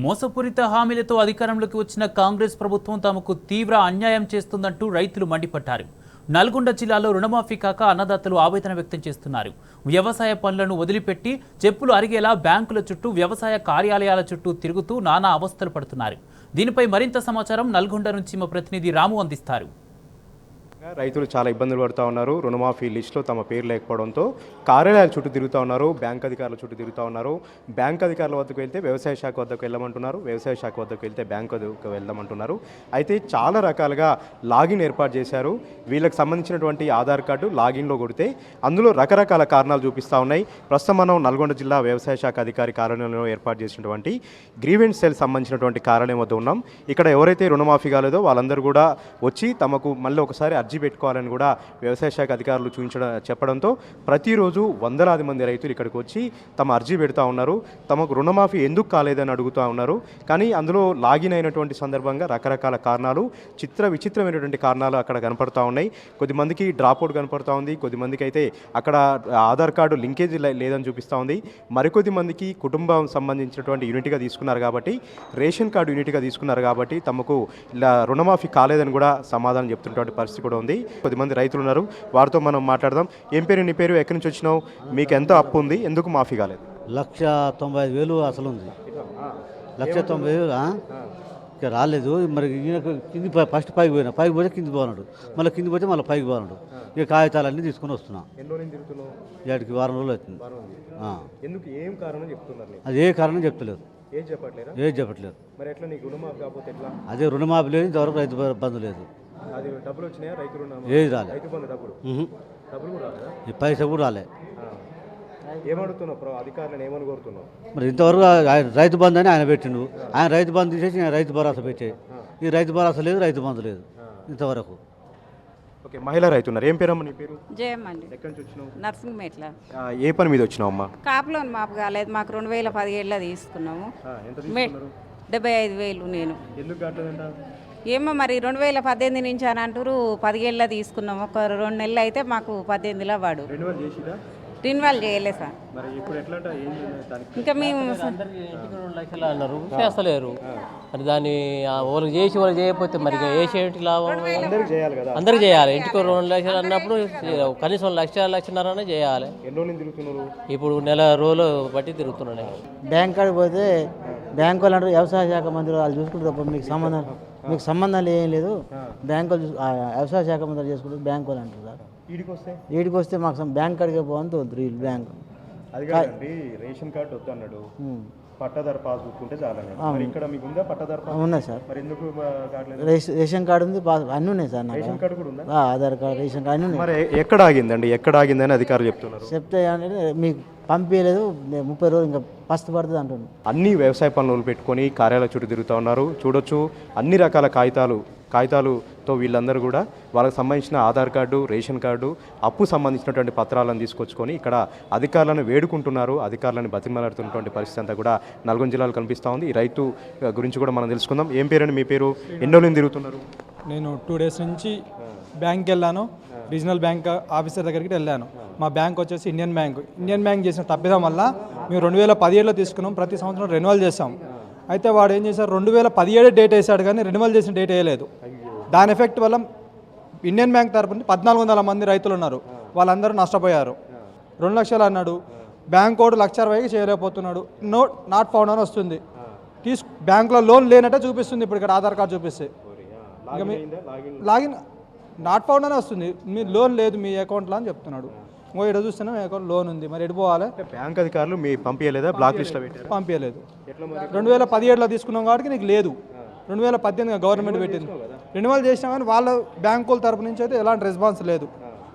మోసపూరిత హామీలతో అధికారంలోకి వచ్చిన కాంగ్రెస్ ప్రభుత్వం తమకు తీవ్ర అన్యాయం చేస్తుందంటూ రైతులు మండిపడ్డారు. నల్గొండ జిల్లాలో రుణమాఫీ కాక అన్నదాతలు ఆవేదన వ్యక్తం చేస్తున్నారు. వ్యవసాయ పనులను వదిలిపెట్టి చెప్పులు అరిగేలా బ్యాంకుల చుట్టూ, వ్యవసాయ కార్యాలయాల చుట్టూ తిరుగుతూ నానా అవస్థలు పడుతున్నారు. దీనిపై మరింత సమాచారం నల్గొండ నుంచి మా ప్రతినిధి రాము అందిస్తారు. రైతులు చాలా ఇబ్బందులు పడుతూ ఉన్నారు. రుణమాఫీ లిస్టులో తమ పేరు లేకపోవడంతో కార్యాలయాల చుట్టూ తిరుగుతూ ఉన్నారు, బ్యాంక్ అధికారుల చుట్టూ తిరుగుతూ ఉన్నారు. బ్యాంక్ అధికారుల వద్దకు వెళ్తే వ్యవసాయ శాఖ వద్దకు వెళ్ళమంటున్నారు, వ్యవసాయ శాఖ వద్దకు వెళ్తే బ్యాంక్ వద్దకు వెళ్దామంటున్నారు. అయితే చాలా రకాలుగా లాగిన్ ఏర్పాటు చేశారు. వీళ్ళకి సంబంధించినటువంటి ఆధార్ కార్డు లాగిన్లో కొడితే అందులో రకరకాల కారణాలు చూపిస్తూ ఉన్నాయి. ప్రస్తుతం మనం నల్గొండ జిల్లా వ్యవసాయ శాఖ అధికారి కార్యాలయంలో ఏర్పాటు చేసినటువంటి గ్రీవెన్స్ సెల్ సంబంధించినటువంటి కార్యాలయం వద్ద ఉన్నాం. ఇక్కడ ఎవరైతే రుణమాఫీ కాలేదో వాళ్ళందరూ కూడా వచ్చి తమకు మళ్ళీ ఒకసారి అర్జీ పెట్టుకోవాలని కూడా వ్యవసాయ శాఖ అధికారులు చెప్పడంతో ప్రతిరోజు వందలాది మంది రైతులు ఇక్కడికి వచ్చి తమ అర్జీ పెడతా ఉన్నారు. తమకు రుణమాఫీ ఎందుకు కాలేదని అడుగుతూ ఉన్నారు. కానీ అందులో లాగిన్ అయినటువంటి సందర్భంగా రకరకాల కారణాలు, విచిత్రమైనటువంటి కారణాలు అక్కడ కనపడతా ఉన్నాయి. కొద్దిమందికి డ్రాప్అవుట్ కనపడతా ఉంది, కొద్దిమందికి అయితే అక్కడ ఆధార్ కార్డు లింకేజ్ లేదని చూపిస్తూ ఉంది. మరికొద్ది మందికి కుటుంబం సంబంధించినటువంటి యూనిట్గా తీసుకున్నారు కాబట్టి, రేషన్ కార్డు యూనిట్గా తీసుకున్నారు కాబట్టి తమకు ఇలా రుణమాఫీ కాలేదని కూడా సమాధానం చెప్తున్నటువంటి పరిస్థితి కూడా ఉంది. కొద్దిమంది రైతులు ఉన్నారు, వారితో మనం మాట్లాడదాం. ఏం పేరు, నీ పేరు, ఎక్కడి నుంచి వచ్చినావు, మీకు ఎంత అప్పు ఉంది, ఎందుకు మాఫీ కాలేదు? 1,95,000 అసలు ఉంది. 1,90,000 ఇంకా రాలేదు. మరి కింది ఫస్ట్ పైకి పోతే కింది పోనాడు, మళ్ళీ కింది పోతే మళ్ళీ పైకి పోనాడు. ఇక కాగితాలన్నీ తీసుకుని వస్తున్నాం. ఏటికి వారం రోజులు అవుతుంది. ఎందుకు, ఏం కారణం చెప్తున్నారు? అది ఏ కారణం చెప్తలేదు, ఏది చెప్పట్లేదు. మరి ఎట్లా నీకు రుణమాఫీ కాకపోతే ఎట్లా? అదే రుణమాఫీ లేదు, ఇంతవరకు రైతు బంధు లేదు. అది డబ్బులు వచ్చినాయా? రైతు రుణం ఏది రాలే, రైతు బంధు డబ్బులు కూడా రాలేదా? ఈ పైసా కూడా రాలే. ఏమడుగుతున్నావు అధికారులను, ఏమని కోరుతున్నావు? మరి ఇంతవరకు రైతు బంధు అని ఆయన పెట్టిండు. ఆయన రైతు బంధు తీసేసి ఆయన రైతు భరోసా పెట్టే. ఈ రైతు భరోసా లేదు, రైతు బంధు లేదు ఇంతవరకు. ఓకే, మహిళా రైతు ఉన్నారు. ఏం పేరమ్మా నీ పేరు? జయమ్మండి. ఎక్కడి నుంచి వచ్చినావు? నర్సింగ్మేట్ల. ఏ పని మీద వచ్చినావు అమ్మా? కాపులోని మాపు కాలేదు, మాకు 2017లో తీసుకున్నాము. 75,000 నేను. ఎందుకు కావట్లేదంట? ఏమో మరి 2018 నుంచి అని అంటారు. 17లో తీసుకున్నాము. ఒక 2 నెలలు అయితే మాకు 18లో వాడు రిన్వాల్ చేయలేదు సార్. ఇంకా మేము 2 లక్షలు అన్నారు, చేస్తలేరు. మరి దాన్ని వాళ్ళకి చేసి వాళ్ళు చేయకపోతే మరి వేసేటి లాభం? అందరికి చేయాలి. ఇంటికి 2 లక్షలు అన్నప్పుడు కనీసం 1,00,000-1,50,000 చేయాలి. ఇప్పుడు నెల రోజులు బట్టి తిరుగుతున్నాను. బ్యాంక్ కాడికి పోతే బ్యాంకు వాళ్ళు అంటారు వ్యవసాయ శాఖ మంత్రి వాళ్ళు చూసుకుంటారు, మీకు సంబంధాలు ఏం లేదు, బ్యాంకు వ్యవసాయ శాఖ మంత్రి చేసుకుంటారు బ్యాంకు వాళ్ళు అంటారు సార్. ఈడికి వస్తే మాకు బ్యాంక్ కాడికే పోవని తోలుతారు వీళ్ళు. బ్యాంక్ అది కాదండి, రేషన్ కార్డు వద్దు అన్నాడు, పట్టాదారు పాస్బుక్ ఉంటే చాలండి. ఇక్కడ మీకు ఉందా పట్టాదారు పాస్? ఉన్నాయి సార్. మరి ఎందుకు రేషన్ కార్డు ఉంది, అన్నీ ఉన్నాయి సార్. రేషన్ కార్డు కూడా ఉందా? ఆధార్ కార్డు, రేషన్ కార్డు అన్నీ ఉన్నాయి. మరి ఎక్కడ ఆగిందండి, ఎక్కడ ఆగిందని అధికారులు చెప్తున్నారు. చెప్తే మీకు పంపించలేదు, 30 రోజులు ఇంకా పస్తు పడుతుంది అంటున్నారు. అన్ని వ్యవసాయ పనులు పెట్టుకొని కార్యాలయ చుట్టూ తిరుగుతూ ఉన్నారు. చూడొచ్చు, అన్ని రకాల కాగితాలతో వీళ్ళందరూ కూడా వాళ్ళకి సంబంధించిన ఆధార్ కార్డు, రేషన్ కార్డు, అప్పు సంబంధించినటువంటి పత్రాలను తీసుకొచ్చుకొని ఇక్కడ అధికారులను వేడుకుంటున్నారు, అధికారులను బతిమలాడుతున్నటువంటి పరిస్థితి అంతా కూడా నల్గొండ జిల్లాలో కనిపిస్తూ ఉంది. ఈ రైతు గురించి కూడా మనం తెలుసుకుందాం. ఏం పేరండి మీ పేరు, ఎన్నో రోజులు తిరుగుతున్నారు? నేను 2 డేస్ నుంచి బ్యాంక్కి వెళ్ళాను, రీజనల్ బ్యాంక్ ఆఫీసర్ దగ్గరికి వెళ్ళాను. మా బ్యాంక్ వచ్చేసి ఇండియన్ బ్యాంక్ చేసిన తప్పిదం వల్ల మేము 2017లో తీసుకున్నాం, ప్రతి సంవత్సరం రెన్యువల్ చేస్తాం. అయితే వాడు ఏం చేశారు, 2017 డేట్ వేసాడు కానీ రెన్యువల్ చేసిన డేట్ వేయలేదు. దాని ఎఫెక్ట్ వల్ల ఇండియన్ బ్యాంక్ తరపున 1,400 మంది రైతులు ఉన్నారు, వాళ్ళందరూ నష్టపోయారు. 2 లక్షలు అన్నాడు, బ్యాంక్ కోడ్ 1,60,000కి చేయలేకపోతున్నాడు. నాట్ ఫౌండ్ అని వస్తుంది. బ్యాంకులో లోన్ లేనట్టే చూపిస్తుంది. ఇప్పుడు ఇక్కడ ఆధార్ కార్డు చూపిస్తే ఇంకా లాగిన్ నాట్ ఫౌండ్ అని వస్తుంది. మీ లోన్ లేదు మీ అకౌంట్లో అని చెప్తున్నాడు. ఇక్కడ చూస్తున్నాం మీ అకౌంట్ లోన్ ఉంది, మరి ఎడిపోవాలి? బ్యాంక్ అధికారులు మీ పంపించలేదా? బ్లాక్ లిస్ట్లో పంపించలేదు. 2017లో తీసుకున్నాం కాబట్టి నీకు లేదు. 2018 గవర్నమెంట్ పెట్టింది. రెన్యువల్ చేసినా కానీ వాళ్ళ బ్యాంకుల తరపు నుంచి అయితే ఎలాంటి రెస్పాన్స్ లేదు.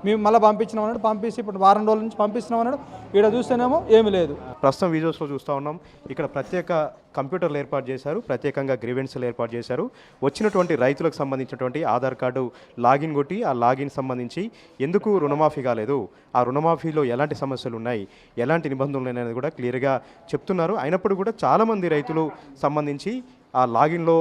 మేము మళ్ళీ పంపించినాం అన్నాడు, పంపించి ఇప్పుడు వారం రోజుల నుంచి పంపిస్తున్నాం అన్నాడు. ఇక్కడ చూస్తేనేమో ఏమీ లేదు. ప్రస్తుతం వీడియోస్లో చూస్తూ ఉన్నాం, ఇక్కడ ప్రత్యేక కంప్యూటర్లు ఏర్పాటు చేశారు, ప్రత్యేకంగా గ్రీవెన్స్లు ఏర్పాటు చేశారు. వచ్చినటువంటి రైతులకు సంబంధించినటువంటి ఆధార్ కార్డు లాగిన్ కొట్టి ఆ లాగిన్ సంబంధించి ఎందుకు రుణమాఫీ కాలేదు, ఆ రుణమాఫీలో ఎలాంటి సమస్యలు ఉన్నాయి, ఎలాంటి నిబంధనలు అనేది కూడా క్లియర్గా చెప్తున్నారు. అయినప్పుడు కూడా చాలామంది రైతులు సంబంధించి ఆ లాగిన్లో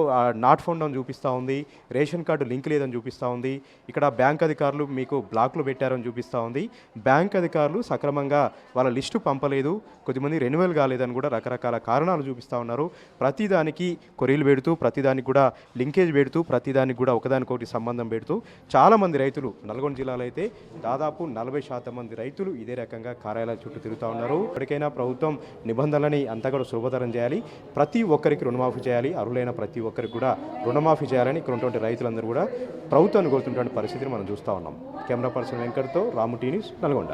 నాట్ ఫౌండ్ అని చూపిస్తూ ఉంది, రేషన్ కార్డు లింక్ లేదని చూపిస్తూ ఉంది, ఇక్కడ బ్యాంక్ అధికారులు మీకు బ్లాక్లు పెట్టారని చూపిస్తూ ఉంది. బ్యాంక్ అధికారులు సక్రమంగా వాళ్ళ లిస్టు పంపలేదు, కొద్దిమంది రెన్యువల్ కాలేదని కూడా రకరకాల కారణాలు చూపిస్తూ ఉన్నారు. ప్రతిదానికి కొరీలు పెడుతూ, ప్రతిదానికి కూడా లింకేజ్ పెడుతూ, ప్రతిదానికి కూడా ఒకదానికొకటి సంబంధం పెడుతూ చాలామంది రైతులు నల్గొండ జిల్లాలో అయితే దాదాపు 40% మంది రైతులు ఇదే రకంగా కార్యాలయాల చుట్టూ తిరుగుతూ ఉన్నారు. ఇప్పటికైనా ప్రభుత్వం నిబంధనలని అంతా కూడా సులభతరం చేయాలి, ప్రతి ఒక్కరికి రుణమాఫీ చేయాలి, అర్హులైన ప్రతి ఒక్కరికి కూడా రుణమాఫీ చేయాలని ఇక్కడ ఉన్నటువంటి రైతులందరూ కూడా ప్రభుత్వాన్ని కోరుతున్నటువంటి పరిస్థితిని మనం చూస్తూ ఉన్నాం. కెమెరా పర్సన్ వెంకట్తో రాము టీ న్యూస్, నల్గొండ.